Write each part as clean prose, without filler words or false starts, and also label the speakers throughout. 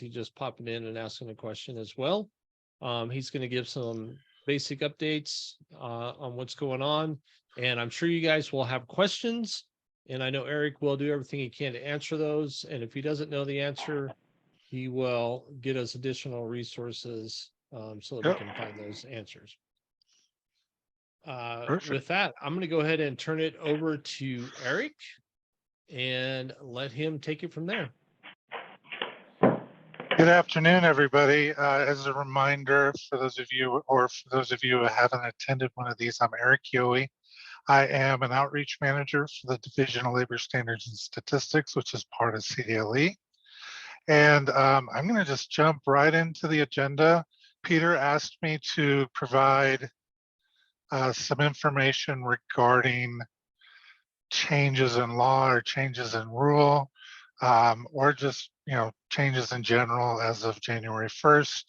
Speaker 1: He's just popping in and asking a question as well. He's going to give some basic updates on what's going on, and I'm sure you guys will have questions, and I know Eric will do everything he can to answer those, and if he doesn't know the answer, he will get us additional resources so that we can find those answers. With that, I'm going to go ahead and turn it over to Eric and let him take it from there.
Speaker 2: Good afternoon, everybody. As a reminder, for those of you who haven't attended one of these, I'm Eric Yohe. I am an outreach manager for the Division of Labor Standards and Statistics, which is part of CALA. And I'm going to just jump right into the agenda. Peter asked me to provide some information regarding changes in law or changes in rule, or just changes in general as of January 1st.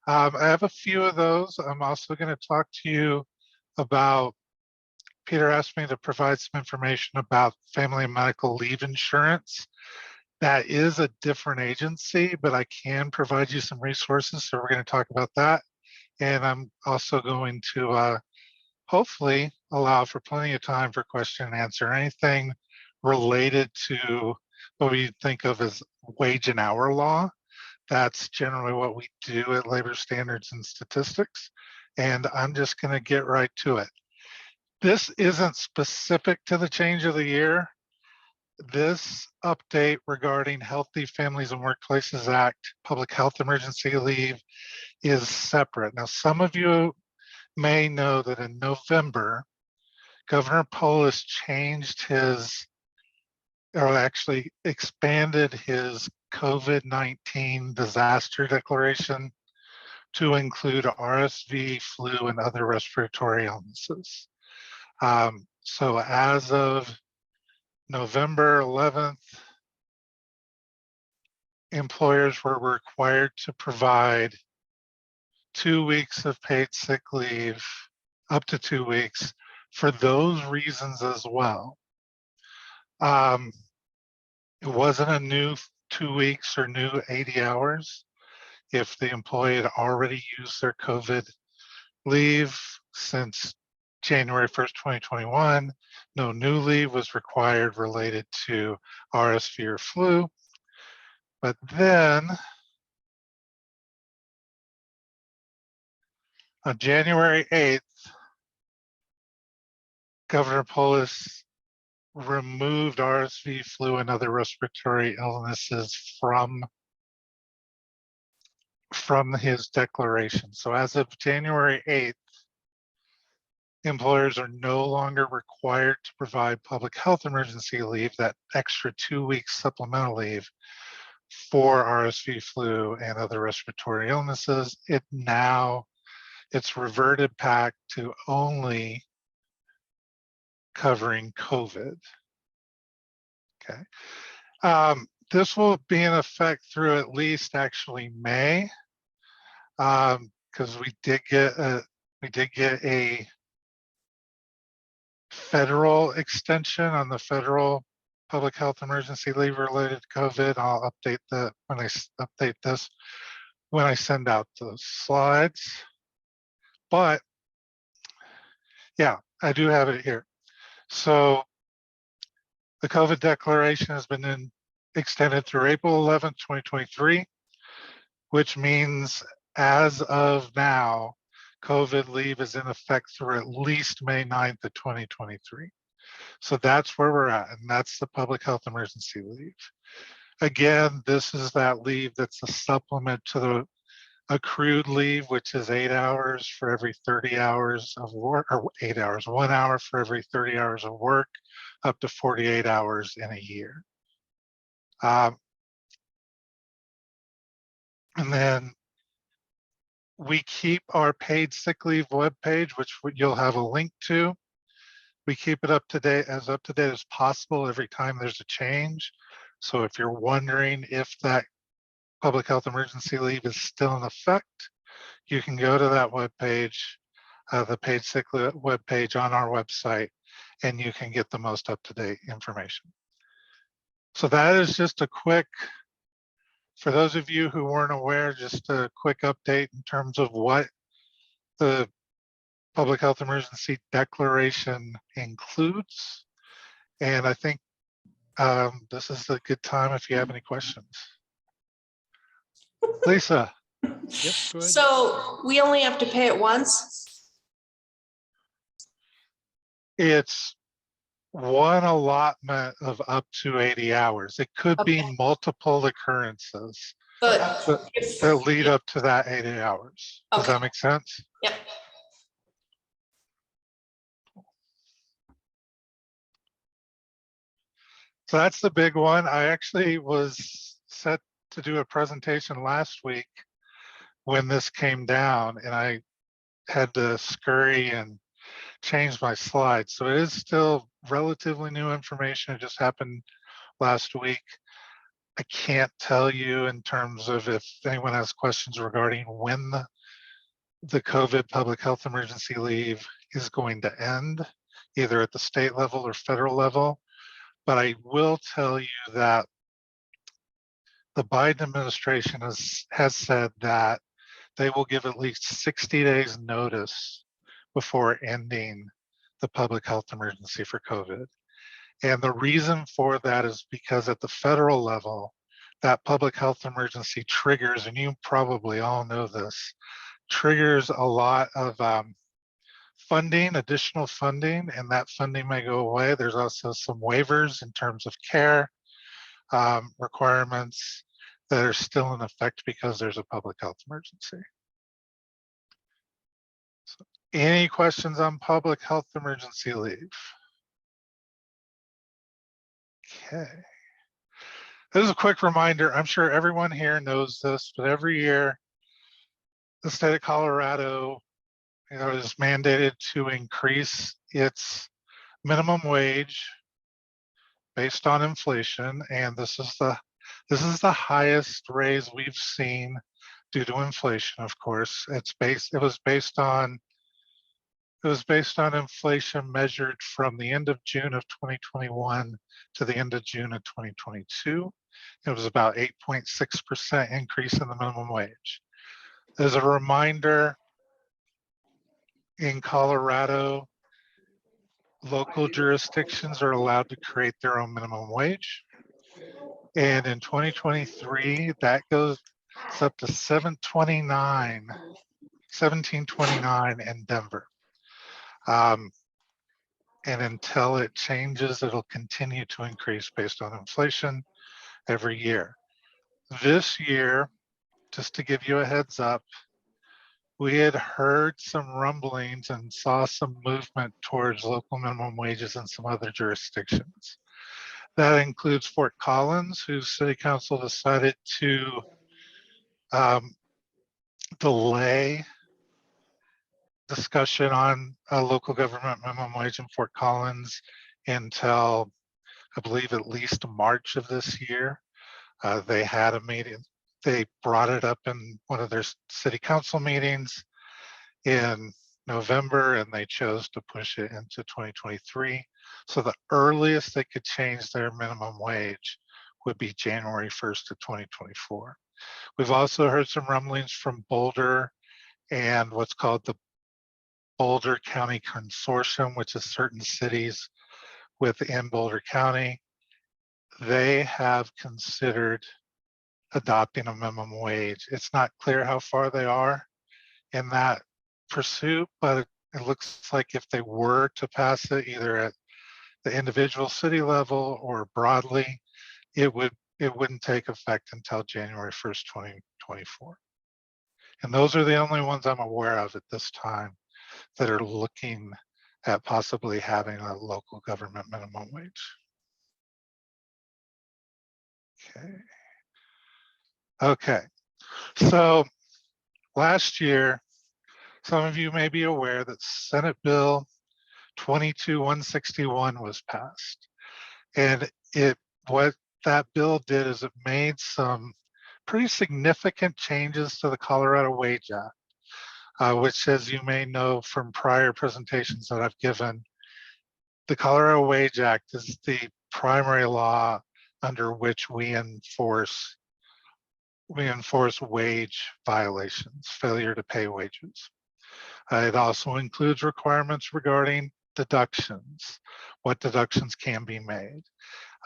Speaker 2: I have a few of those. I'm also going to talk to you about, Peter asked me to provide some information about family and medical leave insurance. That is a different agency, but I can provide you some resources. So we're going to talk about that. And I'm also going to hopefully allow for plenty of time for question and answer. Anything related to what we think of as wage and hour law. That's generally what we do at Labor Standards and Statistics. And I'm just going to get right to it. This isn't specific to the change of the year. This update regarding Healthy Families and Workplaces Act, Public Health Emergency Leave, is separate. Now, some of you may know that in November, Governor Polis changed or actually expanded his COVID-19 disaster declaration to include RSV, flu, and other respiratory illnesses. So as of November 11th, employers were required to provide 2 weeks of paid sick leave, up to 2 weeks, for those reasons as well. It wasn't a new 2 weeks or new 80 hours. If the employee had already used their COVID leave since January 1st, 2021, no new leave was required related to RSV or flu. But then on January 8th, Governor Polis removed RSV, flu, and other respiratory illnesses from his declaration. So as of January 8th, employers are no longer required to provide public health emergency leave, that extra 2 weeks supplemental leave, for RSV, flu, and other respiratory illnesses. It's reverted back to only covering COVID. Okay. This will be in effect through at least actually May, because we did get a federal extension on the federal public health emergency leave related to COVID. I'll update that when I update this, when I send out those slides. But yeah, I do have it here. So the COVID declaration has been extended through April 11th, 2023, which means as of now, COVID leave is in effect through at least May 9th of 2023. So that's where we're at, and that's the public health emergency leave. Again, this is that leave that's a supplement to the accrued leave, which is 8 hours for every 30 hours of work, or 8 hours, 1 hour for every 30 hours of work, up to 48 hours in a year. And then we keep our paid sick leave webpage, which you'll have a link to. We keep it up to date as possible every time there's a change. So if you're wondering if that public health emergency leave is still in effect, you can go to that webpage, the paid sick leave webpage on our website, and you can get the most up-to-date information. So that is just a quick For those of you who weren't aware, just a quick update in terms of what the public health emergency declaration includes. And I think this is a good time if you have any questions. Lisa.
Speaker 1: Yep, go ahead.
Speaker 3: So we only have to pay it once?
Speaker 2: It's one allotment of up to 80 hours. It could be
Speaker 3: Okay.
Speaker 2: multiple occurrences
Speaker 3: But
Speaker 2: that lead up to that 80 hours. Does
Speaker 3: Okay.
Speaker 2: that make sense?
Speaker 3: Yep.
Speaker 2: So that's the big one. I actually was set to do a presentation last week when this came down, and I had to scurry and change my slides. So it is still relatively new information. It just happened last week. I can't tell you in terms of if anyone has questions regarding when the COVID public health emergency leave is going to end, either at the state level or federal level. But I will tell you that the Biden administration has said that they will give at least 60 days notice before ending the public health emergency for COVID. And the reason for that is because at the federal level, that public health emergency triggers, and you probably all know this, triggers a lot of funding, additional funding, and that funding may go away. There's also some waivers in terms of care requirements that are still in effect because there's a public health emergency. So, any questions on public health emergency leave? Okay. This is a quick reminder. I'm sure everyone here knows this, but every year the state of Colorado, is mandated to increase its minimum wage based on inflation, and this is the highest raise we've seen due to inflation. Of course, it was based on inflation measured from the end of June of 2021 to the end of June of 2022. It was about 8.6% increase in the minimum wage. As a reminder, in Colorado, local jurisdictions are allowed to create their own minimum wage. And in 2023, that goes up to $17.29 in Denver. And until it changes, it'll continue to increase based on inflation every year. This year, just to give you a heads up, we had heard some rumblings and saw some movement towards local minimum wages in some other jurisdictions. That includes Fort Collins, whose city council decided to delay discussion on a local government minimum wage in Fort Collins until, I believe, at least March of this year. They had a meeting. They brought it up in one of their city council meetings in November, and they chose to push it into 2023. So the earliest they could change their minimum wage would be January 1st of 2024. We've also heard some rumblings from Boulder and what's called the Boulder County Consortium, which is certain cities within Boulder County. They have considered adopting a minimum wage. It's not clear how far they are in that pursuit, but it looks like if they were to pass it either at the individual city level or broadly, it wouldn't take effect until January 1st, 2024. And those are the only ones I'm aware of at this time that are looking at possibly having a local government minimum wage. Okay. So last year, some of you may be aware that Senate Bill 22-161 was passed. And what that bill did is it made some pretty significant changes to the Colorado Wage Act, which, as you may know from prior presentations that I've given, the Colorado Wage Act is the primary law under which we enforce we enforce wage violations, failure to pay wages. It also includes requirements regarding deductions, what deductions can be made.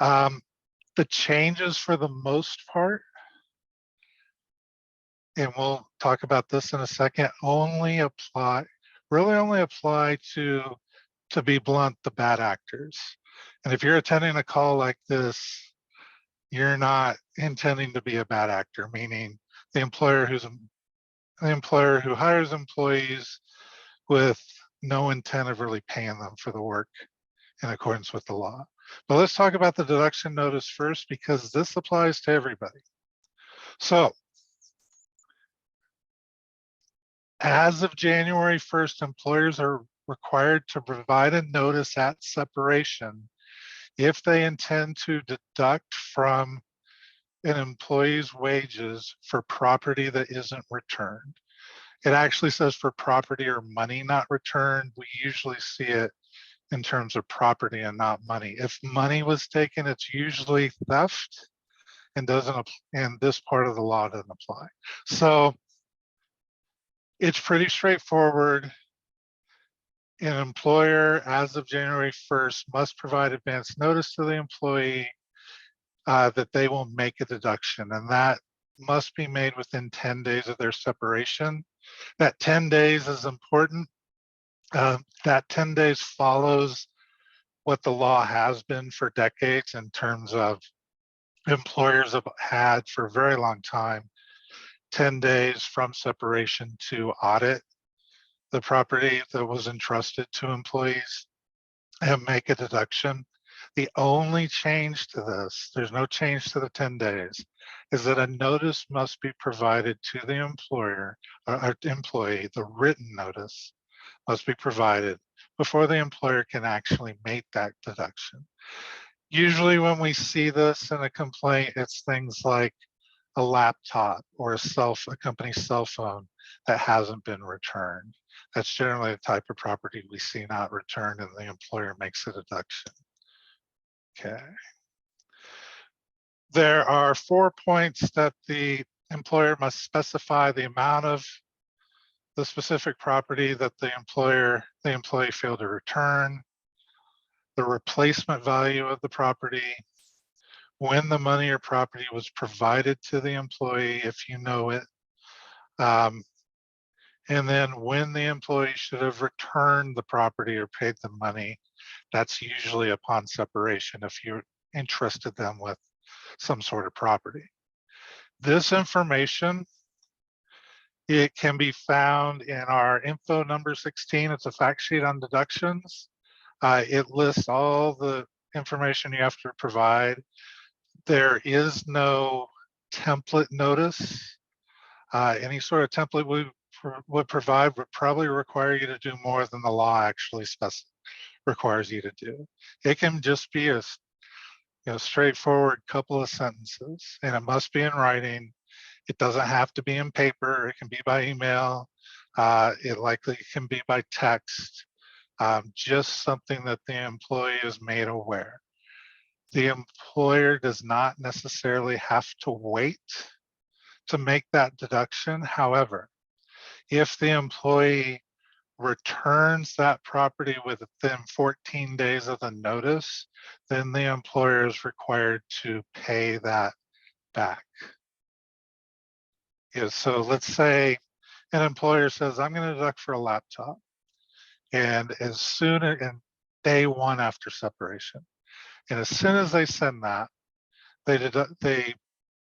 Speaker 2: The changes for the most part, and we'll talk about this in a second, only apply to be blunt, the bad actors. And if you're attending a call like this, you're not intending to be a bad actor, meaning the employer who hires employees with no intent of really paying them for the work in accordance with the law. But let's talk about the deduction notice first, because this applies to everybody. So as of January 1st, employers are required to provide a notice at separation if they intend to deduct from an employee's wages for property that isn't returned. It actually says for property or money not returned. We usually see it in terms of property and not money. If money was taken, it's usually theft and this part of the law doesn't apply. So it's pretty straightforward. An employer, as of January 1st, must provide advance notice to the employee that they will make a deduction, and that must be made within 10 days of their separation. That 10 days is important. That 10 days follows what the law has been for decades in terms of employers have had for a very long time, 10 days from separation to audit the property that was entrusted to employees and make a deduction. The only change to this, there's no change to the 10 days, is that a notice must be provided to the employer or employee. The written notice must be provided before the employer can actually make that deduction. Usually when we see this in a complaint, it's things like a laptop or a company cell phone that hasn't been returned. That's generally the type of property we see not returned and the employer makes a deduction. Okay. There are 4 points that the employer must specify the amount of the specific property that the employee failed to return, the replacement value of the property, when the money or property was provided to the employee, if you know it, and then when the employee should have returned the property or paid the money. That's usually upon separation if you entrusted them with some sort of property. This information, it can be found in our info number 16. It's a fact sheet on deductions. It lists all the information you have to provide. There is no template notice. Any sort of template we would provide would probably require you to do more than the law actually requires you to do. It can just be a straightforward couple of sentences, and it must be in writing. It doesn't have to be in paper. It can be by email. It likely can be by text. Just something that the employee is made aware. The employer does not necessarily have to wait to make that deduction. However, if the employee returns that property within 14 days of the notice, then the employer is required to pay that back. So let's say an employer says, I'm going to deduct for a laptop. And in day one after separation, and as soon as they send that, they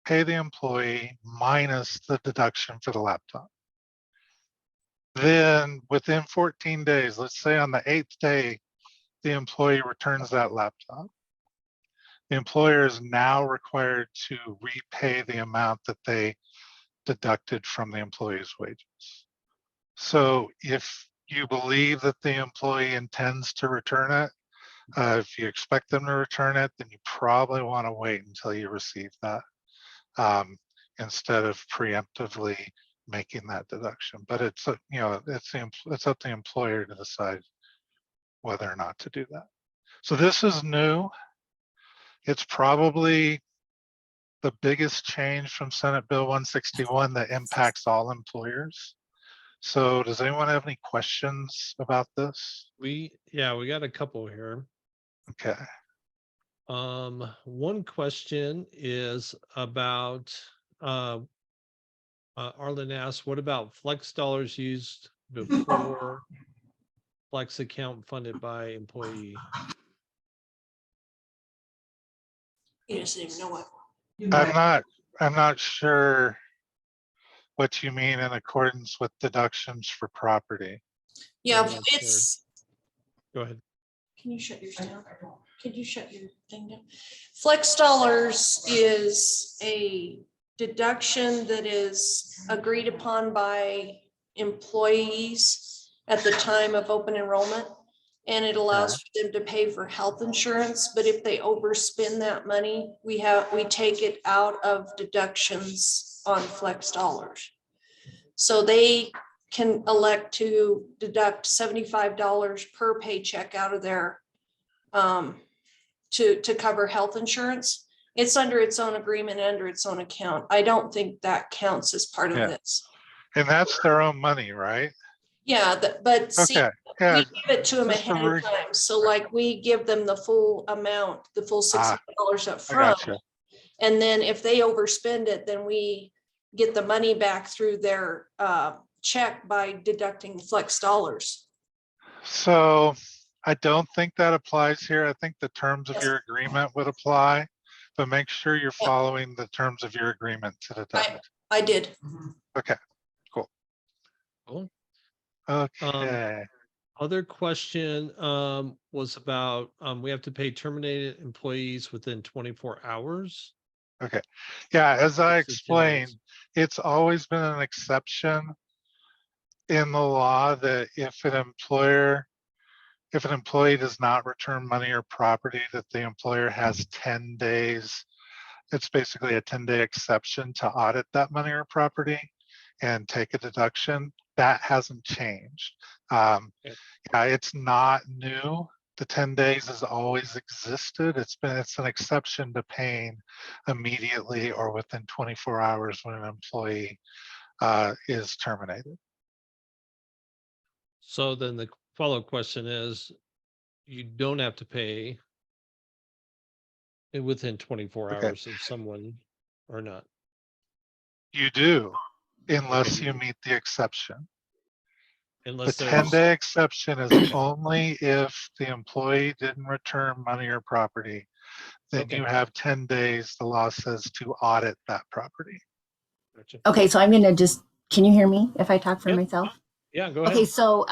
Speaker 2: pay the employee minus the deduction for the laptop. Then within 14 days, let's say on the 8th day, the employee returns that laptop. The employer is now required to repay the amount that they deducted from the employee's wages. So if you believe that the employee intends to return it, if you expect them to return it, then you probably want to wait until you receive that instead of preemptively making that deduction. But it's up to the employer to decide whether or not to do that. So this is new. It's probably the biggest change from Senate Bill 161 that impacts all employers. So does anyone have any questions about this?
Speaker 1: We got a couple here.
Speaker 2: Okay.
Speaker 1: One question is about, Arlen asked, what about flex dollars used before flex account funded by employee?
Speaker 3: He doesn't even know what.
Speaker 2: I'm not sure what you mean in accordance with deductions for property.
Speaker 3: Yeah,
Speaker 1: I'm not sure.
Speaker 3: it's,
Speaker 1: Go ahead.
Speaker 3: can you shut yours down? Can you shut your thing down? Flex dollars is a deduction that is agreed upon by employees at the time of open enrollment. And it allows for them to pay for health insurance, but if they overspend that money, we take it out of deductions on flex dollars. So they can elect to deduct $75 per paycheck out of their to cover health insurance. It's under its own agreement, under its own account. I don't think that counts as part of this.
Speaker 2: And that's their own money, right?
Speaker 3: Yeah, but see,
Speaker 2: Okay, yeah,
Speaker 3: we give it to them
Speaker 2: just a
Speaker 3: ahead of time. So like we give them the full amount, the full $60 up
Speaker 2: I
Speaker 3: front.
Speaker 2: gotcha.
Speaker 3: And then if they overspend it, then we get the money back through their check by deducting the flex dollars.
Speaker 2: So I don't think that applies here. I think the terms of
Speaker 3: Yes.
Speaker 2: your agreement would apply, but make sure you're
Speaker 3: Yeah.
Speaker 2: following the terms of your agreement to deduct.
Speaker 3: I did.
Speaker 2: Okay, cool.
Speaker 1: Cool.
Speaker 2: Okay,
Speaker 1: Other question was about, we have to pay terminated employees within 24 hours.
Speaker 2: okay. Yeah, as I
Speaker 1: It's the 10 days.
Speaker 2: explained, it's always been an exception in the law that if an employee does not return money or property, that the employer has 10 days. It's basically a 10-day exception to audit that money or property and take a deduction. That hasn't changed. Yeah, it's not new. The 10 days has always existed. It's an exception to paying immediately or within 24 hours when an employee is terminated.
Speaker 1: So then the follow-up question is, you don't have to pay within 24
Speaker 2: Okay.
Speaker 1: hours of someone or not.
Speaker 2: You do, unless you meet the exception. The
Speaker 1: Unless there's
Speaker 2: 10-day exception is only if the employee didn't return money or property. Then
Speaker 1: Okay.
Speaker 2: you have 10 days, the law says, to audit that property.
Speaker 1: Gotcha.
Speaker 4: Okay, so I'm gonna can you hear me if I talk for
Speaker 1: Yep.
Speaker 4: myself?
Speaker 1: Yeah, go ahead.
Speaker 4: Okay, so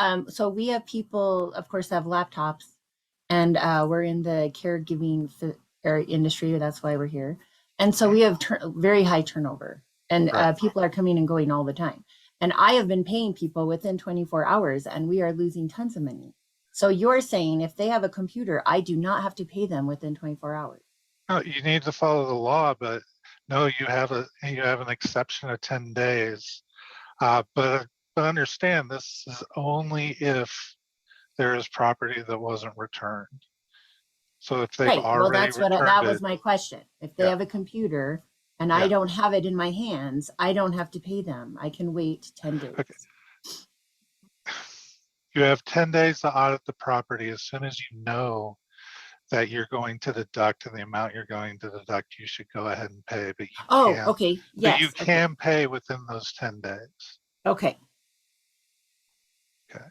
Speaker 4: we have people, of course, that have laptops, and we're in the caregiving industry. That's why we're here. And so we have very high turnover, and
Speaker 2: Right.
Speaker 4: people are coming and going all the time. And I have been paying people within 24 hours, and we are losing tons of money. So you're saying if they have a computer, I do not have to pay them within 24 hours.
Speaker 2: No, you need to follow the law, but no, you have an exception of 10 days. But understand, this is only if there is property that wasn't returned. So if they've
Speaker 4: Right. Well,
Speaker 2: already
Speaker 4: that's what
Speaker 2: returned
Speaker 4: that was
Speaker 2: it,
Speaker 4: my question. If they
Speaker 2: Yeah.
Speaker 4: have a computer and
Speaker 2: Yeah.
Speaker 4: I don't have it in my hands, I don't have to pay them. I can wait 10 days.
Speaker 2: Okay. You have 10 days to audit the property. As soon as you know that you're going to deduct and the amount you're going to deduct, you should go ahead and pay. But you
Speaker 4: Oh,
Speaker 2: can,
Speaker 4: okay.
Speaker 2: but
Speaker 4: Yes.
Speaker 2: you
Speaker 4: okay.
Speaker 2: can pay within those 10 days.
Speaker 4: Okay.
Speaker 2: Okay.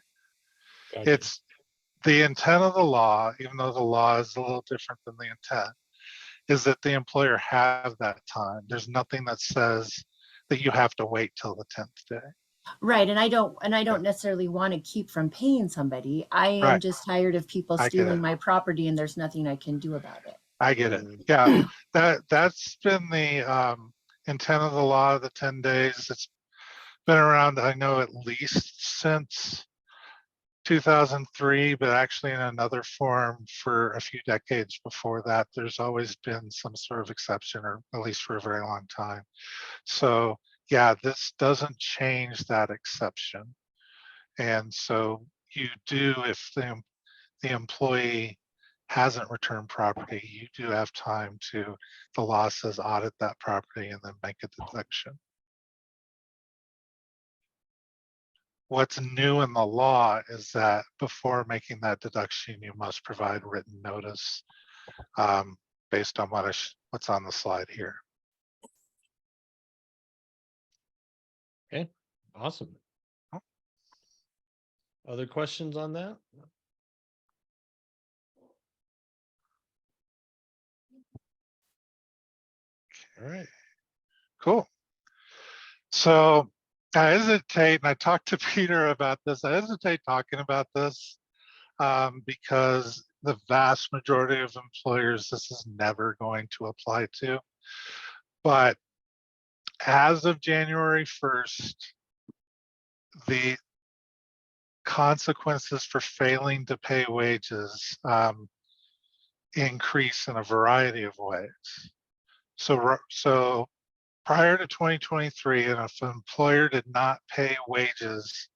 Speaker 1: Gotcha.
Speaker 2: It's the intent of the law, even though the law is a little different than the intent, is that the employer have that time. There's nothing that says that you have to wait till the 10th day.
Speaker 4: Right. And I don't necessarily want to keep from paying somebody. I am
Speaker 2: Right.
Speaker 4: just tired of people
Speaker 2: I get
Speaker 4: stealing
Speaker 2: it.
Speaker 4: my property and there's nothing I can do about it.
Speaker 2: I get it. Yeah, that's been the intent of the law, the 10 days. It's been around, I know, at least since 2003, but actually in another form for a few decades before that. There's always been some sort of exception, or at least for a very long time. So yeah, this doesn't change that exception. And so you do, if the employee hasn't returned property, you do have time to, the law says, audit that property and then make a deduction. What's new in the law is that before making that deduction, you must provide written notice based on what's on the slide here.
Speaker 1: Okay, awesome.
Speaker 2: Oh.
Speaker 1: Other questions on that?
Speaker 2: All right, cool. So I hesitate, and I talked to Peter about this, I hesitate talking about this because the vast majority of employers, this is never going to apply to. But as of January 1st, the consequences for failing to pay wages increase in a variety of ways. So prior to 2023, and if an employer did not pay wages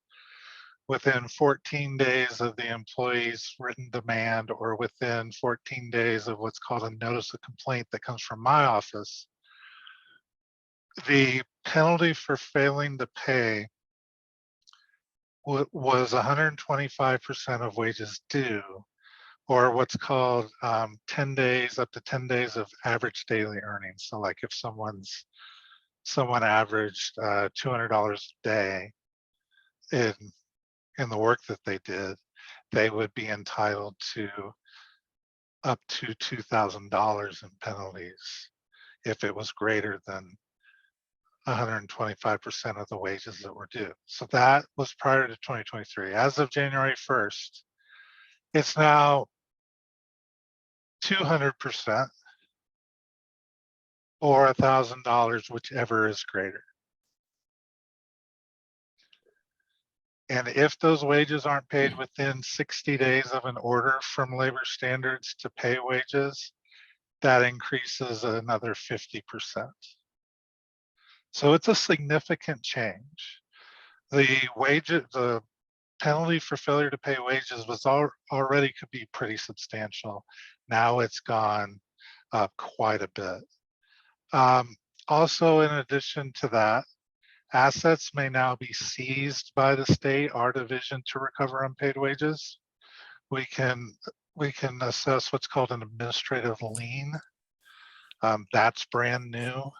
Speaker 2: within 14 days of the employee's written demand or within 14 days of what's called a notice of complaint that comes from my office, the penalty for failing to pay was 125% of wages due, or what's called 10 days, up to 10 days of average daily earnings. So like if someone averaged $200 a day in the work that they did, they would be entitled to up to $2,000 in penalties if it was greater than 125% of the wages that were due. So that was prior to 2023. As of January 1st, it's now 200% or $1,000, whichever is greater. And if those wages aren't paid within 60 days of an order from labor standards to pay wages, that increases another 50%. So it's a significant change. The penalty for failure to pay wages was already could be pretty substantial. Now it's gone up quite a bit. Also, in addition to that, assets may now be seized by the state, our division, to recover unpaid wages. We can assess what's called an administrative lien. That's brand new.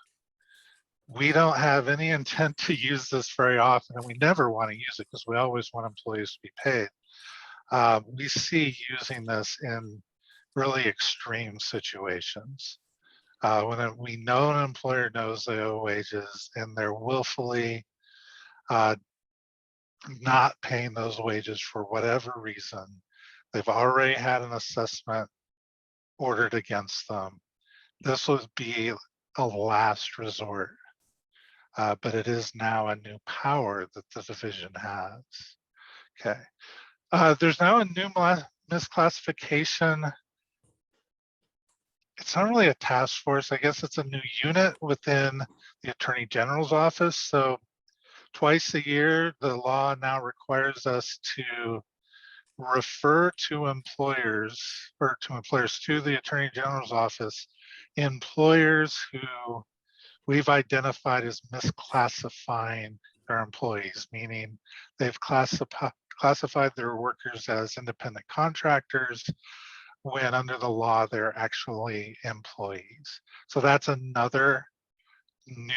Speaker 2: We don't have any intent to use this very often, and we never want to use it because we always want employees to be paid. We see using this in really extreme situations. When we know an employer knows they owe wages and they're willfully not paying those wages for whatever reason, they've already had an assessment ordered against them. This would be a last resort, but it is now a new power that the division has. Okay, there's now a new misclassification. It's not really a task force. I guess it's a new unit within the Attorney General's office. So twice a year, the law now requires us to refer to employers to the Attorney General's office, employers who we've identified as misclassifying their employees, meaning they've classified their workers as independent contractors when under the law they're actually employees. So that's another new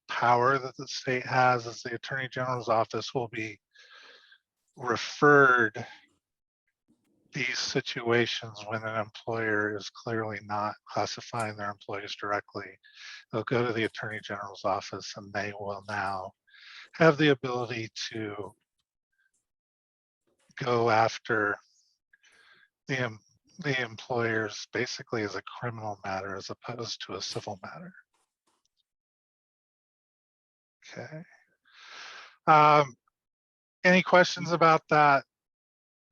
Speaker 2: power that the state has, is the Attorney General's office will be referred these situations when an employer is clearly not classifying their employees directly. They'll go to the Attorney General's office and they will now have the ability to go after the employers basically as a criminal matter as opposed to a civil matter. Okay. Any questions about that?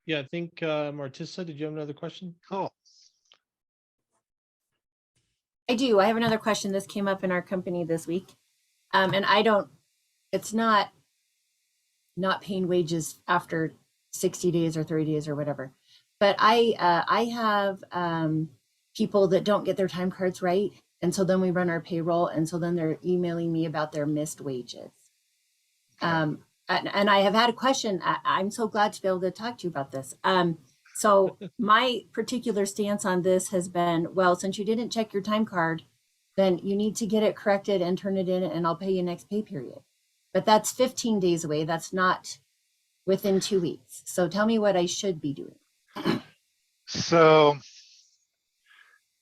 Speaker 1: Yeah, I think Martissa, did you have another question?
Speaker 2: Cool.
Speaker 4: I do. I have another question. This came up in our company this week. And it's not paying wages after 60 days or 30 days or whatever. But I have people that don't get their time cards right. And so then we run our payroll. And so then they're emailing me about their missed wages. And I have had a question. I'm so glad to be able to talk to you about this. So my particular stance on this has been, well, since you didn't check your time card, then you need to get it corrected and turn it in, and I'll pay you next pay period. But that's 15 days away. That's not within 2 weeks. So tell me what I should be doing.
Speaker 2: So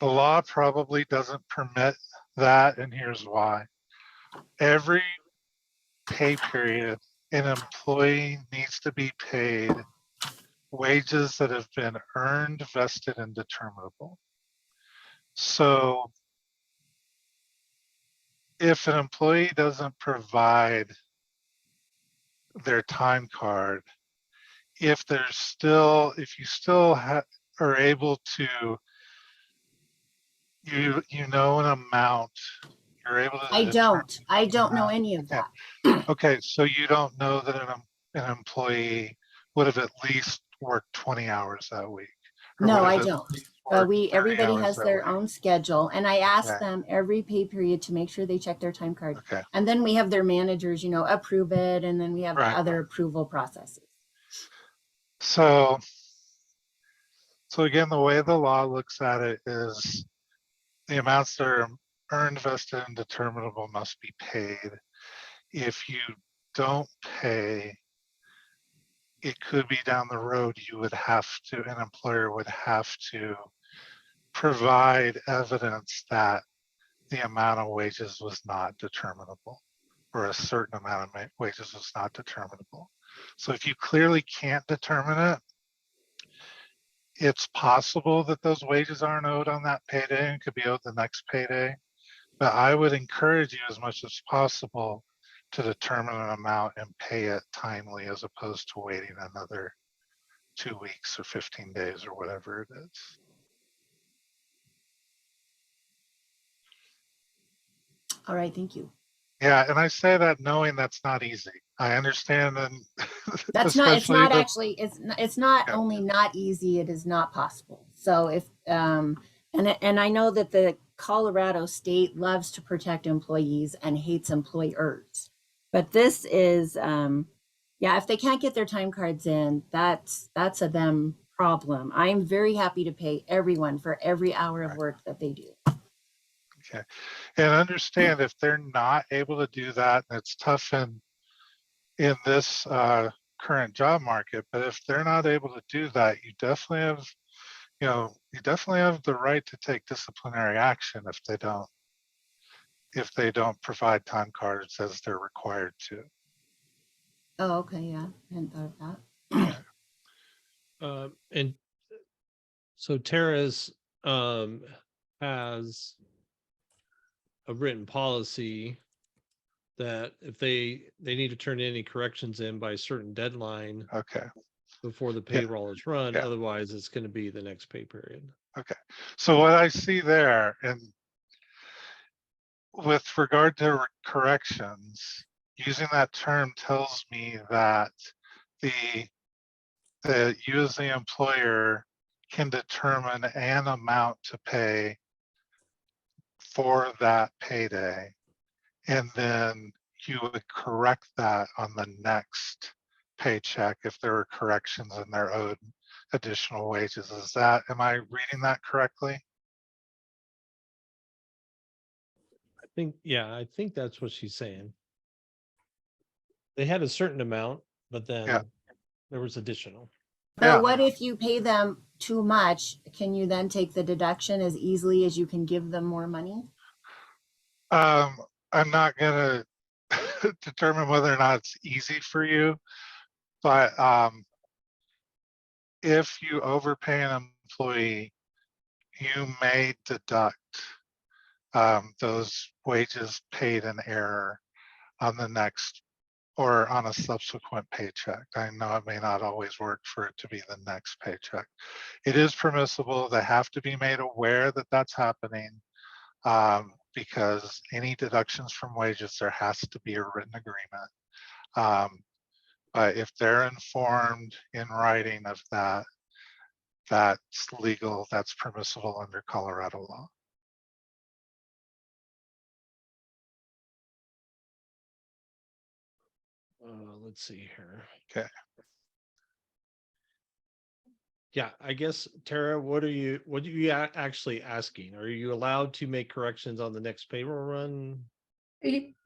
Speaker 2: the law probably doesn't permit that, and here's why. Every pay period, an employee needs to be paid wages that have been earned, vested, and determinable. So if an employee doesn't provide their time card, if you still are able to, you know, an amount, you're able to
Speaker 4: I
Speaker 2: determine
Speaker 4: don't
Speaker 2: the
Speaker 4: know
Speaker 2: amount.
Speaker 4: any of
Speaker 2: Okay.
Speaker 4: that.
Speaker 2: Okay, so you don't know that an employee would have at least worked 20 hours that week? Or
Speaker 4: No,
Speaker 2: would
Speaker 4: I
Speaker 2: have at
Speaker 4: don't.
Speaker 2: least worked 30
Speaker 4: Everybody
Speaker 2: hours
Speaker 4: has
Speaker 2: that
Speaker 4: their
Speaker 2: week?
Speaker 4: own schedule, and I ask
Speaker 2: Okay,
Speaker 4: them every pay period to make sure they check their time card.
Speaker 2: okay,
Speaker 4: And then we have their managers, approve it, and then we have
Speaker 2: right.
Speaker 4: other approval processes.
Speaker 2: So again, the way the law looks at it is the amounts that are earned, vested, and determinable must be paid. If you don't pay, it could be down the road, an employer would have to provide evidence that the amount of wages was not determinable, or a certain amount of wages was not determinable. So if you clearly can't determine it, it's possible that those wages aren't owed on that payday and could be owed the next payday. But I would encourage you as much as possible to determine an amount and pay it timely, as opposed to waiting another 2 weeks or 15 days or whatever it is.
Speaker 4: All right, thank you.
Speaker 2: Yeah, and I say that knowing that's not easy. I understand, and
Speaker 4: It's
Speaker 2: especially
Speaker 4: not
Speaker 2: the,
Speaker 4: actually, it's not
Speaker 2: yeah,
Speaker 4: only not easy, it is not possible. So if, and I know that the Colorado state loves to protect employees and hates employers. But this is, yeah, if they can't get their time cards in, that's a them problem. I'm very happy to pay everyone for every hour of
Speaker 2: right,
Speaker 4: work that they do.
Speaker 2: okay. And understand, if they're not able to do that, and it's tough in this current job market, but if they're not able to do that, you definitely have the right to take disciplinary action if they don't provide time cards as they're required to.
Speaker 4: Oh, okay, yeah, I hadn't thought of that.
Speaker 1: And so Tara's has a written policy that if they need to turn any corrections in by a certain deadline
Speaker 2: Okay,
Speaker 1: before the
Speaker 2: yeah,
Speaker 1: payroll is run,
Speaker 2: yeah,
Speaker 1: otherwise it's going to be the next pay period.
Speaker 2: okay. So what I see there, and with regard to corrections, using that term tells me that you as the employer can determine an amount to pay for that payday, and then you would correct that on the next paycheck if there were corrections and they're owed additional wages. Am I reading that correctly?
Speaker 1: I think that's what she's saying. They had a certain amount, but
Speaker 2: Yeah,
Speaker 1: then there was additional.
Speaker 4: But
Speaker 2: yeah.
Speaker 4: what if you pay them too much? Can you then take the deduction as easily as you can give them more money?
Speaker 2: I'm not gonna determine whether or not it's easy for you, but if you overpay an employee, you may deduct those wages paid in error on the next or on a subsequent paycheck. I know it may not always work for it to be the next paycheck. It is permissible. They have to be made aware that that's happening, because any deductions from wages, there has to be a written agreement. But if they're informed in writing of that, that's legal, that's permissible under Colorado law.
Speaker 1: Let's see here.
Speaker 2: Okay.
Speaker 1: Yeah, I guess, Tara, what are you actually asking? Are you allowed to make corrections on the next payroll run?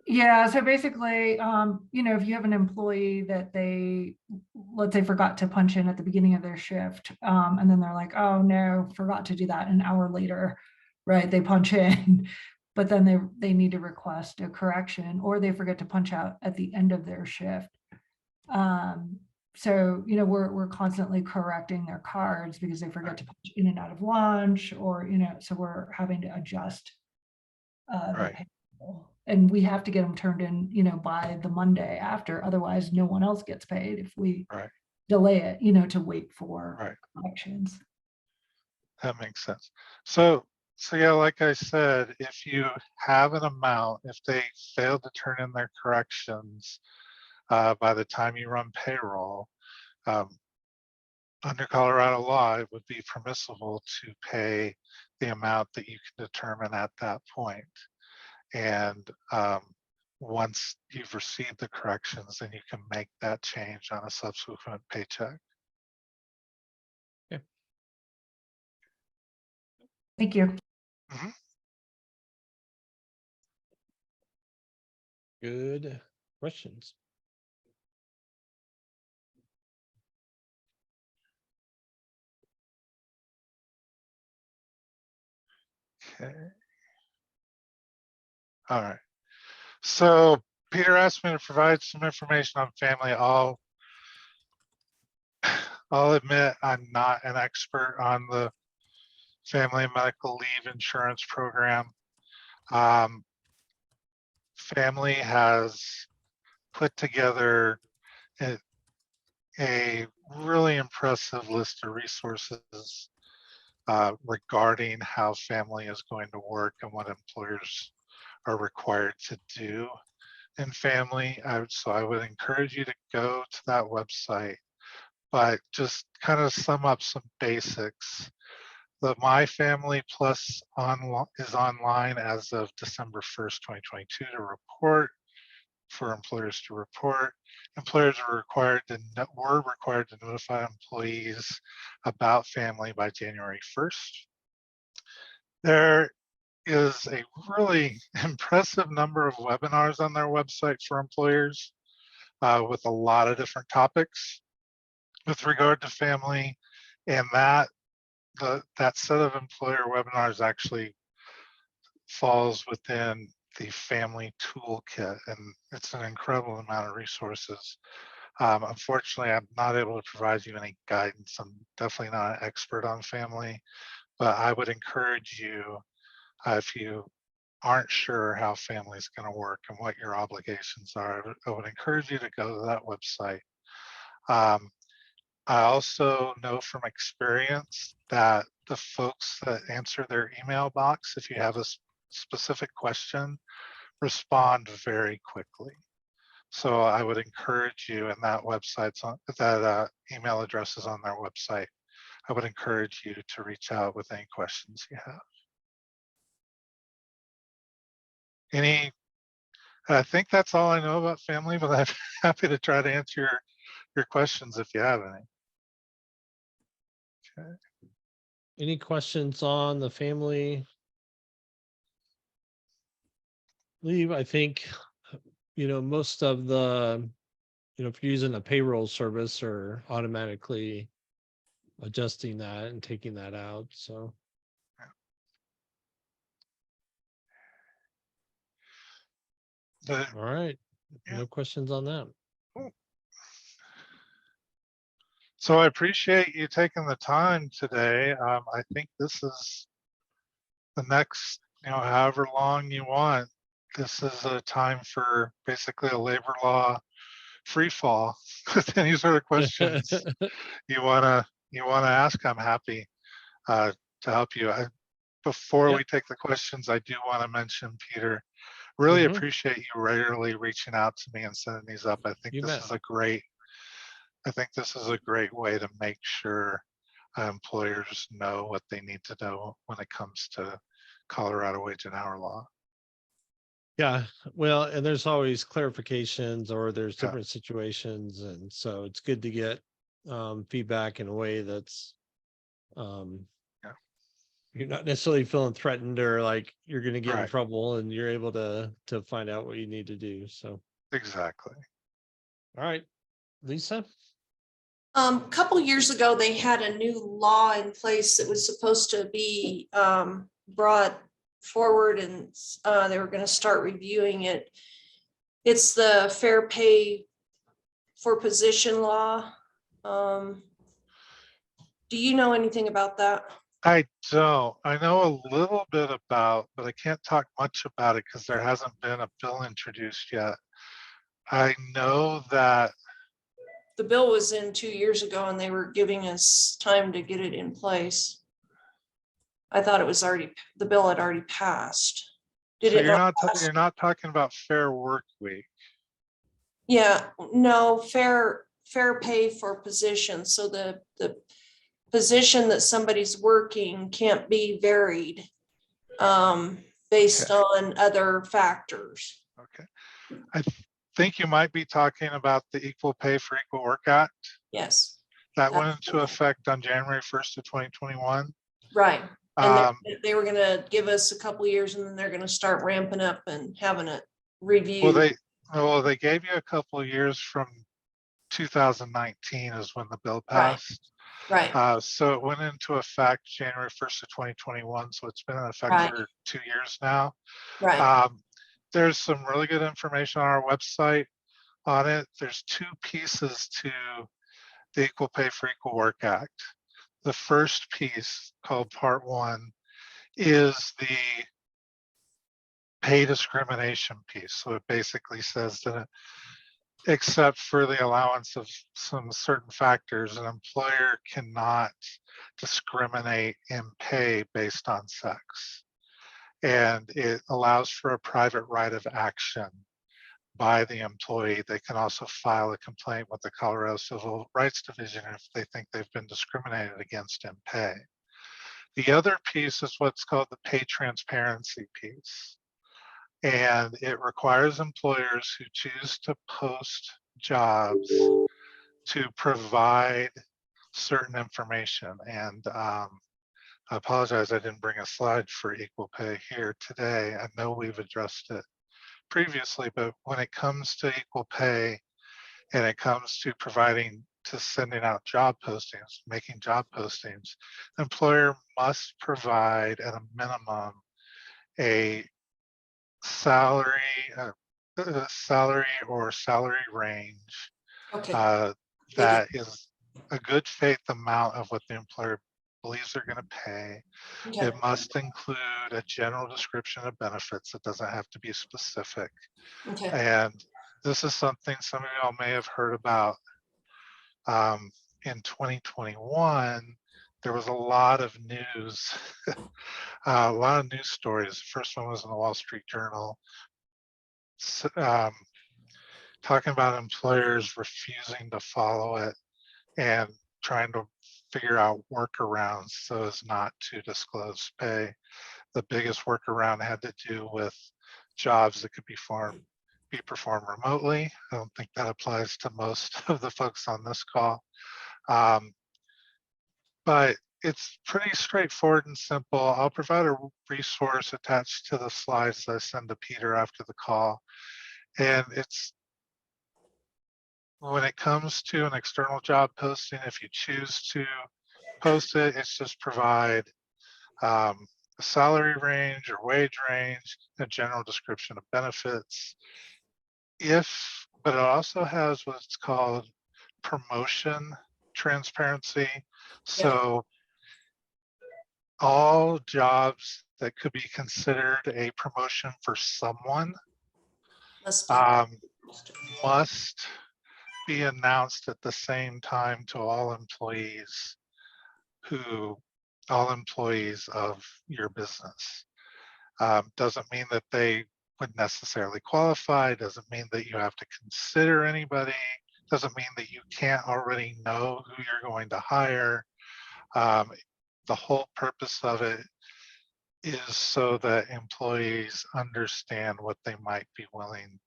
Speaker 5: Yeah, so basically, if you have an employee that they, let's say, forgot to punch in at the beginning of their shift, and then they're like, oh no, forgot to do that an hour later, right? They punch in, but then they need to request a correction, or they forget to punch out at the end of their shift. So, we're constantly correcting their cards because they forget to punch in and out of lunch, or, so we're having to adjust the
Speaker 2: Right.
Speaker 5: payroll. And we have to get them turned in, by the Monday after, otherwise no one else gets paid if we
Speaker 2: Right.
Speaker 5: delay it, to wait for
Speaker 2: Right.
Speaker 5: elections.
Speaker 2: That makes sense. So yeah, like I said, if you have an amount, if they fail to turn in their corrections by the time you run payroll, under Colorado law, it would be permissible to pay the amount that you can determine at that point. And once you've received the corrections, then you can make that change on a subsequent paycheck.
Speaker 5: Thank you.
Speaker 2: Mhm.
Speaker 1: Good questions.
Speaker 2: Okay. All right. So Peter asked me to provide some information on family. I'll admit I'm not an expert on the family medical leave insurance program. Family has put together a really impressive list of resources regarding how family is going to work and what employers are required to do in family. So I would encourage you to go to that website, but just kind of sum up some basics. The My Family Plus is online as of December 1st, 2022 to report, for employers to report. Employers were required to notify employees about family by January 1st. There is a really impressive number of webinars on their website for employers with a lot of different topics with regard to family, and that set of employer webinars actually falls within the family toolkit, and it's an incredible amount of resources. Unfortunately, I'm not able to provide you any guidance. I'm definitely not an expert on family, but I would encourage you, if you aren't sure how family is going to work and what your obligations are, I would encourage you to go to that website. I also know from experience that the folks that answer their email box, if you have a specific question, respond very quickly. So I would encourage you, and that email address is on their website. I would encourage you to reach out with any questions you have. I think that's all I know about family, but I'm happy to try to answer your questions if you have any. Okay.
Speaker 1: Any questions on the family leave? I think, most of the, if you're using a payroll service, or automatically adjusting that and taking that out. So.
Speaker 2: All
Speaker 1: right.
Speaker 2: Yeah.
Speaker 1: No questions on that.
Speaker 2: So I appreciate you taking the time today. I think this is the next, however long you want. This is a time for basically a labor law free fall. With any sort of questions you wanna ask, I'm happy to help you. Before
Speaker 1: Yep.
Speaker 2: we take the questions, I do want to mention, Peter, really appreciate you regularly reaching out to me and sending these up. I think this is a great way to make sure employers know what they need to know when it comes to Colorado wage and hour law.
Speaker 1: Yeah, well, and there's always clarifications or there's
Speaker 2: Yeah.
Speaker 1: different situations. And so it's good to get feedback in a way that's um,
Speaker 2: Yeah.
Speaker 1: you're not necessarily feeling threatened or like you're going to get in
Speaker 2: Right.
Speaker 1: trouble, and you're able to find out what you need to do. So,
Speaker 2: Exactly.
Speaker 1: all right, Lisa.
Speaker 3: Couple years ago, they had a new law in place that was supposed to be brought forward, and they were gonna start reviewing it. It's the fair pay for position law. Do you know anything about that?
Speaker 2: I don't. I know a little bit about, but I can't talk much about it because there hasn't been a bill introduced yet. I know that,
Speaker 3: The bill was in 2 years ago and they were giving us time to get it in place. I thought it was already, the bill had already passed. Did
Speaker 2: so
Speaker 3: it not pass?
Speaker 2: you're not talking about fair work week.
Speaker 3: Yeah, no, fair pay for position. So the position that somebody's working can't be varied based
Speaker 2: Okay.
Speaker 3: on other factors.
Speaker 2: Okay. I think you might be talking about the Equal Pay for Equal Work Act.
Speaker 3: Yes,
Speaker 2: That went into effect on January 1st of 2021.
Speaker 3: right. And
Speaker 2: Um,
Speaker 3: they were gonna give us a couple of years and then they're gonna start ramping up and having it
Speaker 2: well,
Speaker 3: reviewed.
Speaker 2: they gave you a couple of years from 2019 is when the bill
Speaker 3: Right.
Speaker 2: passed.
Speaker 3: Right,
Speaker 2: So it went into effect January 1st of 2021. So it's been in effect
Speaker 3: Right.
Speaker 2: for 2 years now.
Speaker 3: right,
Speaker 2: There's some really good information on our website on it. There's two pieces to the Equal Pay for Equal Work Act. The first piece, called Part 1, is the pay discrimination piece. So it basically says that except for the allowance of some certain factors, an employer cannot discriminate in pay based on sex. And it allows for a private right of action by the employee. They can also file a complaint with the Colorado Civil Rights Division if they think they've been discriminated against in pay. The other piece is what's called the pay transparency piece. And it requires employers who choose to post jobs to provide certain information. And I apologize, I didn't bring a slide for equal pay here today. I know we've addressed it previously, but when it comes to equal pay and it comes to sending out job postings, making job postings, the employer must provide at a minimum a salary, salary or salary range
Speaker 3: okay,
Speaker 2: that is a good faith amount of what the employer believes they're going to pay.
Speaker 3: okay,
Speaker 2: It must include a general description of benefits. It doesn't have to be specific.
Speaker 3: okay,
Speaker 2: And this is something some of y'all may have heard about. In 2021, there was a lot of news, a lot of news stories. The first one was in the Wall Street Journal, talking about employers refusing to follow it and trying to figure out workarounds so as not to disclose pay. The biggest workaround had to do with jobs that could be performed remotely. I don't think that applies to most of the folks on this call. But it's pretty straightforward and simple. I'll provide a resource attached to the slides that I send to Peter after the call. And it's, when it comes to an external job posting, if you choose to post it, it's just provide a salary range or wage range, a general description of benefits. But it also has what's called promotion transparency. So all jobs that could be considered a promotion for someone
Speaker 3: must be.
Speaker 2: must be announced at the same time to all employees of your business. Doesn't mean that they would necessarily qualify, doesn't mean that you have to consider anybody, doesn't mean that you can't already know who you're going to hire. The whole purpose of it is so that employees understand what they might be willing,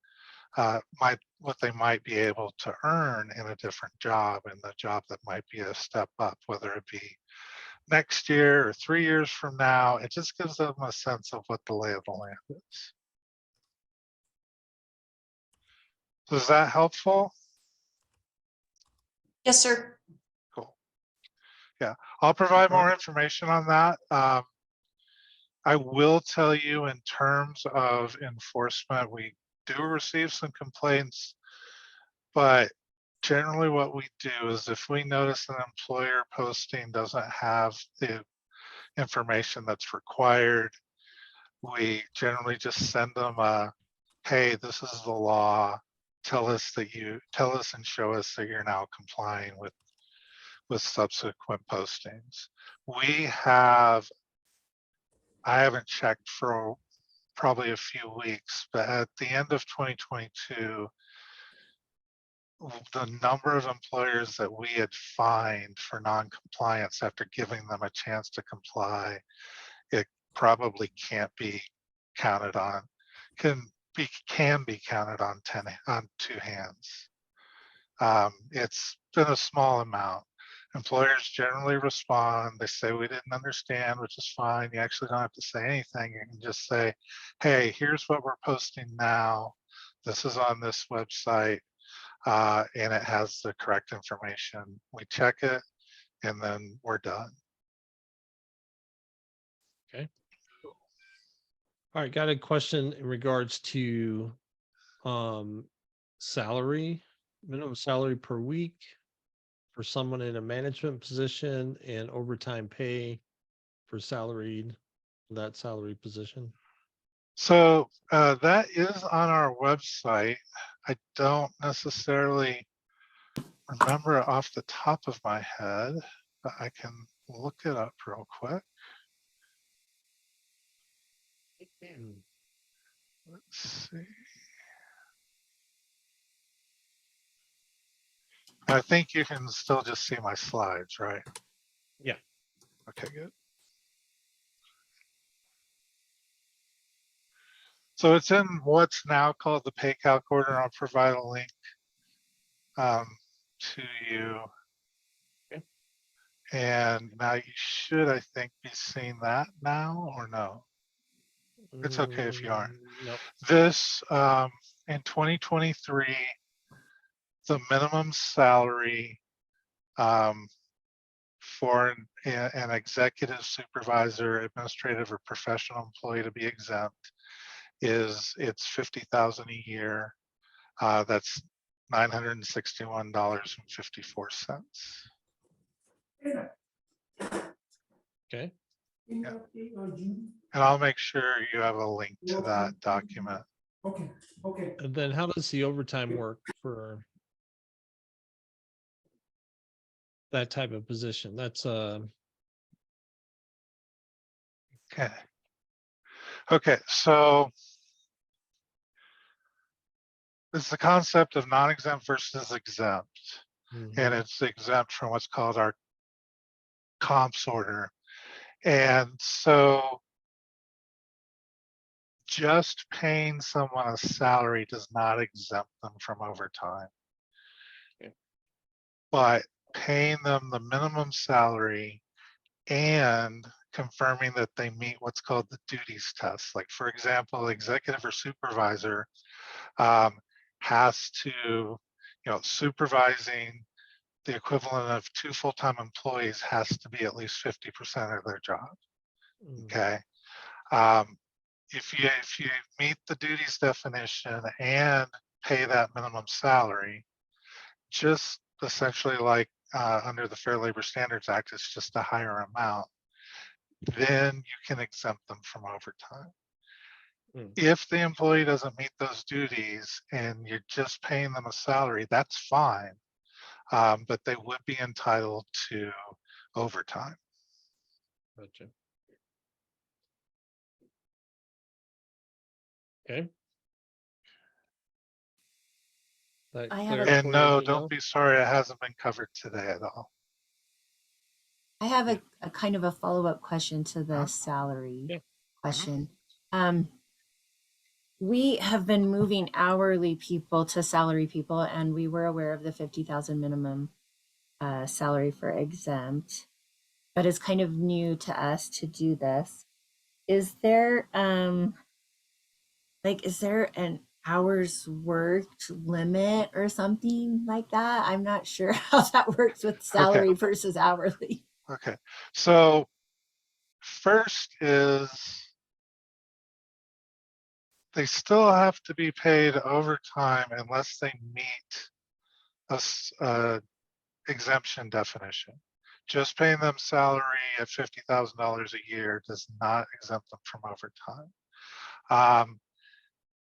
Speaker 2: what they might be able to earn in a different job, and the job that might be a step up, whether it be next year or 3 years from now. It just gives them a sense of what the lay of the land is. So is that helpful?
Speaker 3: Yes, sir.
Speaker 2: Cool. Yeah, I'll provide more information on that. I will tell you, in terms of enforcement, we do receive some complaints, but generally what we do is if we notice an employer posting doesn't have the information that's required, we generally just send them a, hey, this is the law. Tell us and show us that you're now complying with subsequent postings. I haven't checked for probably a few weeks, but at the end of 2022, the number of employers that we had fined for non-compliance after giving them a chance to comply, it probably can't be counted on, can be counted on on 2 hands. It's been a small amount. Employers generally respond. They say, we didn't understand, which is fine. You actually don't have to say anything. You can just say, hey, here's what we're posting now. This is on this website, and it has the correct information. We check it, and then we're done.
Speaker 1: Okay. All right, got a question in regards to salary, minimum salary per week for someone in a management position and overtime pay for that salary position.
Speaker 2: So that is on our website. I don't necessarily remember it off the top of my head, but I can look it up real quick. Let's see. I think you can still just see my slides, right?
Speaker 1: Yeah.
Speaker 2: Okay, good. So it's in what's now called the pay calc order. I'll provide a link to you.
Speaker 1: Okay.
Speaker 2: And now you should, I think, be seeing that now, or no? It's okay if you aren't.
Speaker 1: Nope.
Speaker 2: This, in 2023, the minimum salary for an executive, supervisor, administrative, or professional employee to be exempt it's $50,000 a year. That's $961.54.
Speaker 1: Okay.
Speaker 2: Yeah. And I'll make sure you have a link to that document.
Speaker 6: Okay, okay.
Speaker 1: And then how does the overtime work for that type of position? That's
Speaker 2: Okay. Okay, so it's the concept of non-exempt versus exempt. And it's exempt from what's called our comps order. And so just paying someone a salary does not exempt them from overtime.
Speaker 1: Okay.
Speaker 2: But paying them the minimum salary and confirming that they meet what's called the duties test. Like, for example, executive or supervisor has to, supervising the equivalent of 2 full-time employees has to be at least 50% of their job. Okay. If you meet the duties definition and pay that minimum salary, just essentially like under the Fair Labor Standards Act, it's just a higher amount, then you can exempt them from overtime. If the employee doesn't meet those duties and you're just paying them a salary, that's fine, but they would be entitled to overtime.
Speaker 1: Gotcha. Okay.
Speaker 4: I have a-
Speaker 2: And no, don't be sorry, it hasn't been covered today at all.
Speaker 4: I have a kind of a follow-up question to the salary
Speaker 1: Yeah.
Speaker 4: question. We have been moving hourly people to salary people, and we were aware of the 50,000 minimum salary for exempt, but it's kind of new to us to do this. Is there is there an hours worked limit or something like that? I'm not sure how that works with
Speaker 2: Okay.
Speaker 4: salary versus hourly.
Speaker 2: Okay. So first is they still have to be paid overtime unless they meet a exemption definition. Just paying them salary at $50,000 a year does not exempt them from overtime.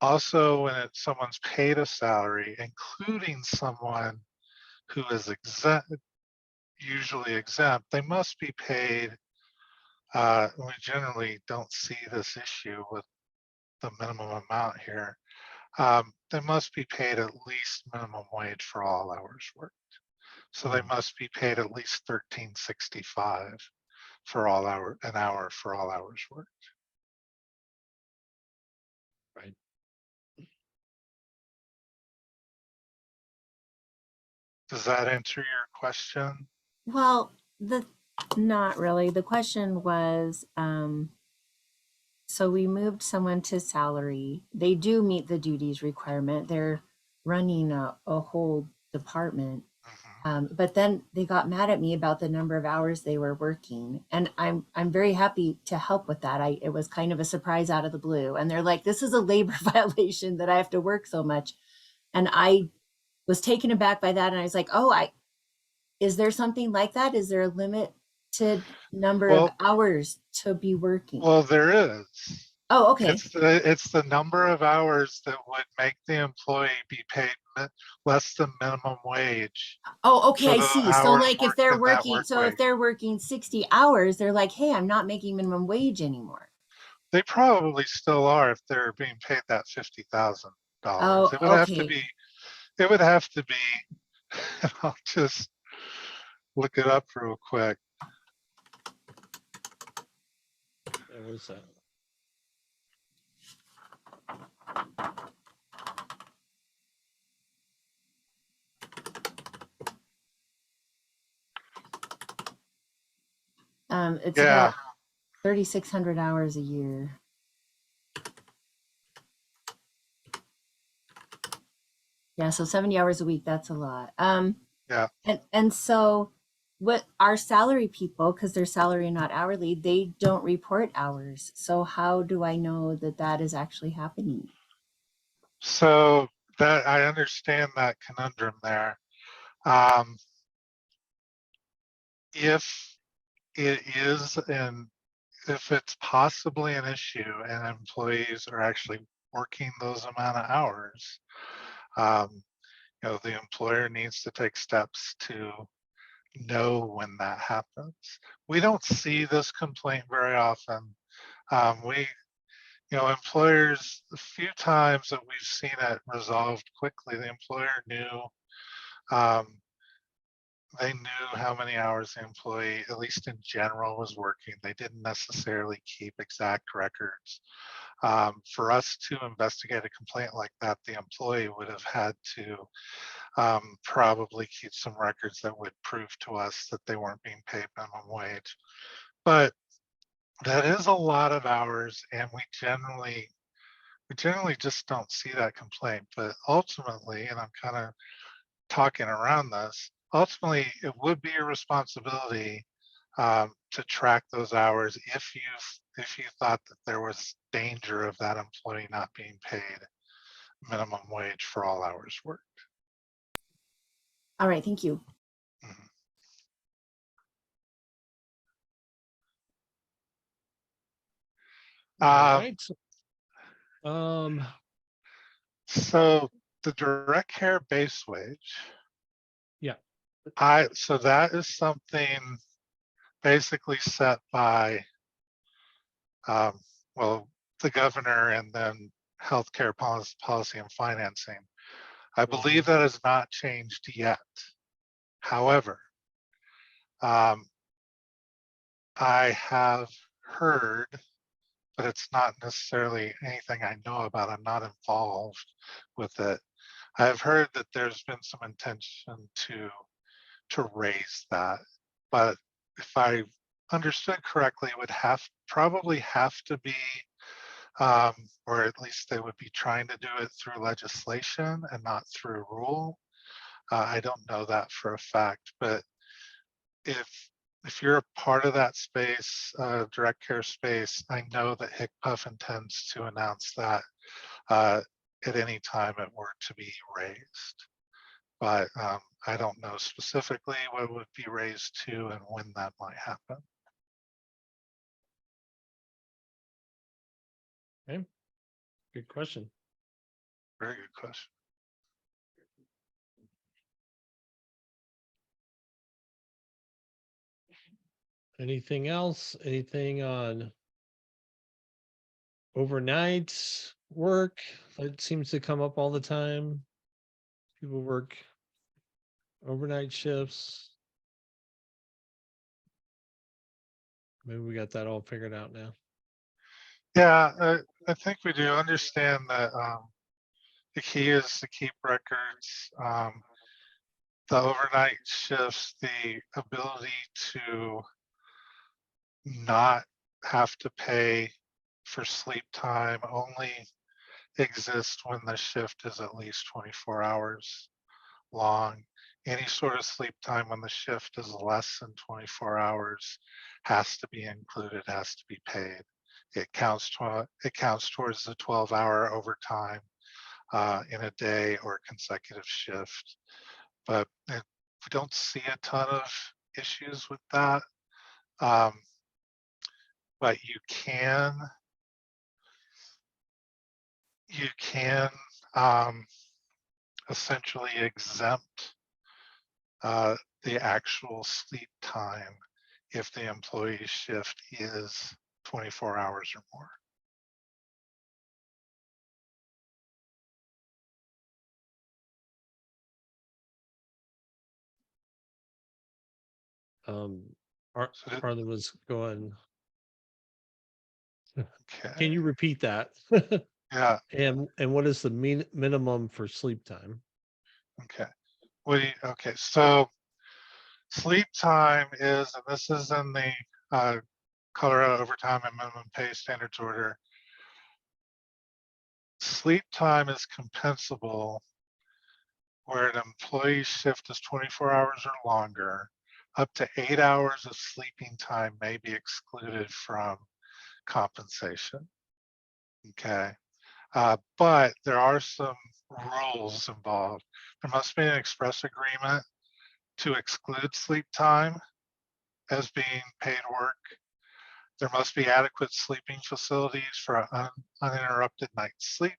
Speaker 2: Also, when someone's paid a salary, including someone who is usually exempt, they must be paid. We generally don't see this issue with the minimum amount here. They must be paid at least minimum wage for all hours worked. So they must be paid at least $13.65 for an hour for all hours worked.
Speaker 1: Right.
Speaker 2: Does that answer your question?
Speaker 4: Well, not really. The question was, so we moved someone to salary. They do meet the duties requirement. They're running a whole department. But then they got mad at me about the number of hours they were working, and I'm very happy to help with that. It was kind of a surprise out of the blue, and they're like, "This is a labor violation that I have to work so much," and I was taken aback by that, and I was like, "Oh, is there something like that? Is there a limited number of
Speaker 2: Well,
Speaker 4: hours to be working?"
Speaker 2: well, there is.
Speaker 4: Oh, okay.
Speaker 2: It's the number of hours that would make the employee be paid less than minimum wage.
Speaker 4: Oh, okay,
Speaker 2: For
Speaker 4: I
Speaker 2: the
Speaker 4: see. So
Speaker 2: hours
Speaker 4: like if
Speaker 2: worked
Speaker 4: they're
Speaker 2: in that
Speaker 4: working,
Speaker 2: work
Speaker 4: so if
Speaker 2: week.
Speaker 4: they're working 60 hours, they're like, "Hey, I'm not making minimum wage anymore."
Speaker 2: They probably still are if they're being paid that $50,000.
Speaker 4: Oh,
Speaker 2: It would have to
Speaker 4: okay.
Speaker 2: be, it would have to be, I'll just look it up real quick.
Speaker 1: What is that?
Speaker 4: It's
Speaker 2: Yeah,
Speaker 4: about 3,600 hours a year. Yeah, so 70 hours a week, that's a lot.
Speaker 2: yeah.
Speaker 4: And so what our salary people, because they're salary not hourly, they don't report hours. So how do I know that that is actually happening?
Speaker 2: So that I understand that conundrum there. If it is if it's possibly an issue and employees are actually working those amount of hours, the employer needs to take steps to know when that happens. We don't see this complaint very often. Employers, the few times that we've seen it resolved quickly, the employer knew, um, they knew how many hours the employee, at least in general, was working. They didn't necessarily keep exact records. For us to investigate a complaint like that, the employee would have had to probably keep some records that would prove to us that they weren't being paid minimum wage. But that is a lot of hours, and we generally just don't see that complaint. But ultimately, and I'm kind of talking around this, ultimately it would be your responsibility to track those hours if you thought that there was danger of that employee not being paid minimum wage for all hours worked.
Speaker 4: All right, thank you.
Speaker 2: Mhm.
Speaker 1: All
Speaker 2: Um,
Speaker 1: right.
Speaker 2: so the direct care base wage,
Speaker 1: Yeah.
Speaker 2: so that is something basically set by, well, the governor and then healthcare policy and financing. I believe that has not changed yet. However, I have heard, but it's not necessarily anything I know about. I'm not involved with it. I've heard that there's been some intention to raise that, but if I understood correctly, it would probably have to be, or at least they would be trying to do it through legislation and not through rule. I don't know that for a fact, but if you're a part of that space, direct care space, I know that HICPUF intends to announce that at any time it were to be raised. But I don't know specifically what it would be raised to and when that might happen.
Speaker 1: Okay, good question.
Speaker 2: Very good question.
Speaker 1: Anything else? Anything on overnight work? It seems to come up all the time. People work overnight shifts. Maybe we got that all figured out now.
Speaker 2: Yeah, I think we do understand that the key is to keep records. The overnight shifts, the ability to not have to pay for sleep time only exists when the shift is at least 24 hours long. Any sort of sleep time when the shift is less than 24 hours has to be included, has to be paid. It counts towards the 12-hour overtime in a day or consecutive shift. But we don't see a ton of issues with that. But you can um, essentially exempt the actual sleep time if the employee's shift is 24 hours or more. So
Speaker 1: Harlan was going, can
Speaker 2: okay,
Speaker 1: you repeat that?
Speaker 2: yeah,
Speaker 1: And what is the minimum for sleep time?
Speaker 2: okay. Okay, so sleep time is, and this is in the Colorado Overtime and Minimum Pay Standards Order. Sleep time is compensable where an employee's shift is 24 hours or longer. Up to 8 hours of sleeping time may be excluded from compensation. Okay. But there are some rules involved. There must be an express agreement to exclude sleep time as being paid work. There must be adequate sleeping facilities for uninterrupted night's sleep.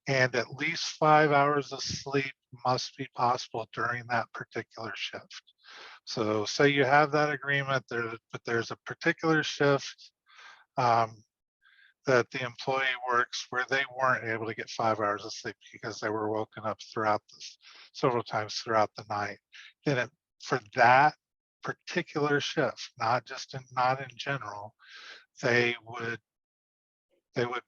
Speaker 2: And at least 5 hours of sleep must be possible during that particular shift. So say you have that agreement there, but there's a particular shift that the employee works where they weren't able to get 5 hours of sleep because they were woken up throughout this several times throughout the night. Then for that particular shift, not in general, they would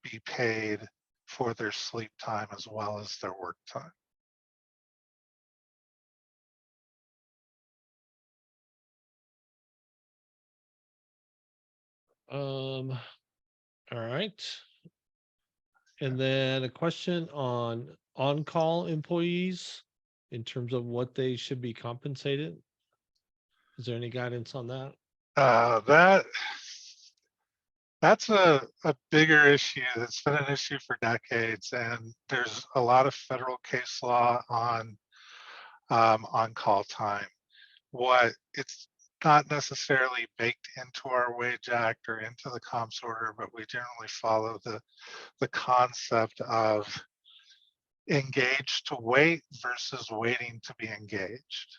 Speaker 2: be paid for their sleep time as well as their work time.
Speaker 1: All right. And then a question on-call employees in terms of what they should be compensated. Is there any guidance on that?
Speaker 2: That's a bigger issue. That's been an issue for decades, and there's a lot of federal case law on call time. It's not necessarily baked into our wage act or into the comps order, but we generally follow the concept of engaged to wait versus waiting to be engaged.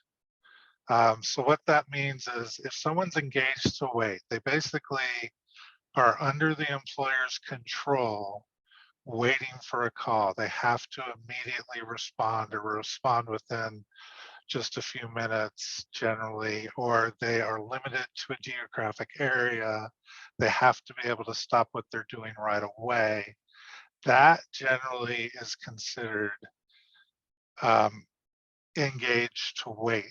Speaker 2: So what that means is if someone's engaged to wait, they basically are under the employer's control waiting for a call. They have to immediately respond or respond within just a few minutes generally, or they are limited to a geographic area. They have to be able to stop what they're doing right away. That generally is considered engaged to wait.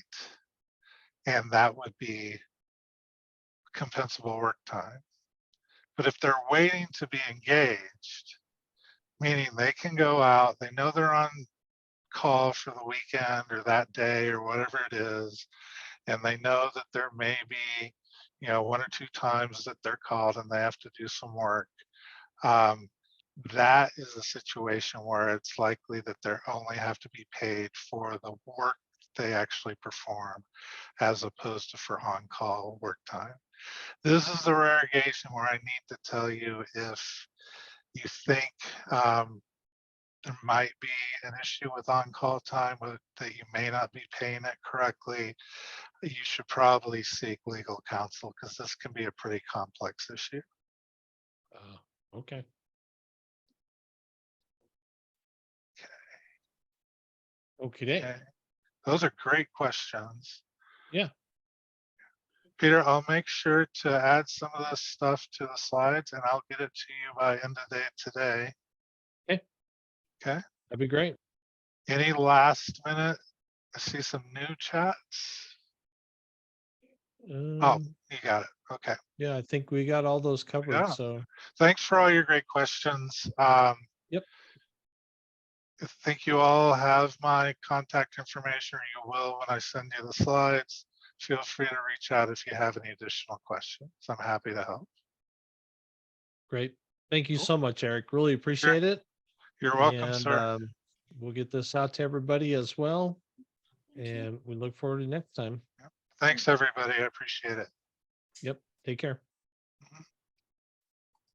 Speaker 2: And that would be compensable work time. But if they're waiting to be engaged, meaning they can go out, they know they're on call for the weekend or that day or whatever it is, and they know that there may be, you know, 1 or 2 times that they're called and they have to do some work. That is a situation where it's likely that they only have to be paid for the work they actually perform, as opposed to for on-call work time. This is the rare occasion where I need to tell you, if you think there might be an issue with on-call time, that you may not be paying it correctly, you should probably seek legal counsel, because this can be a pretty complex issue.
Speaker 1: Okay. Okay.
Speaker 2: Okay. Those are great questions.
Speaker 1: Yeah.
Speaker 2: Peter, I'll make sure to add some of this stuff to the slides, and I'll get it to you by end of day today.
Speaker 1: Okay.
Speaker 2: Okay.
Speaker 1: That'd be great.
Speaker 2: Any last minute? I see some new chats. Oh, you got it. Okay.
Speaker 1: Yeah, I think we got all those covered.
Speaker 2: Yeah.
Speaker 1: So
Speaker 2: Thanks for all your great questions.
Speaker 1: Yep.
Speaker 2: I think you all have my contact information, or you will when I send you the slides. Feel free to reach out if you have any additional questions. I'm happy to help.
Speaker 1: great. Thank you
Speaker 2: Cool.
Speaker 1: so much, Eric. Really appreciate it.
Speaker 2: You're welcome,
Speaker 1: And
Speaker 2: sir.
Speaker 1: we'll get this out to everybody as well. And we look forward to next time.
Speaker 2: Thanks, everybody. I appreciate it.
Speaker 1: Yep. Take care.
Speaker 2: Mhm.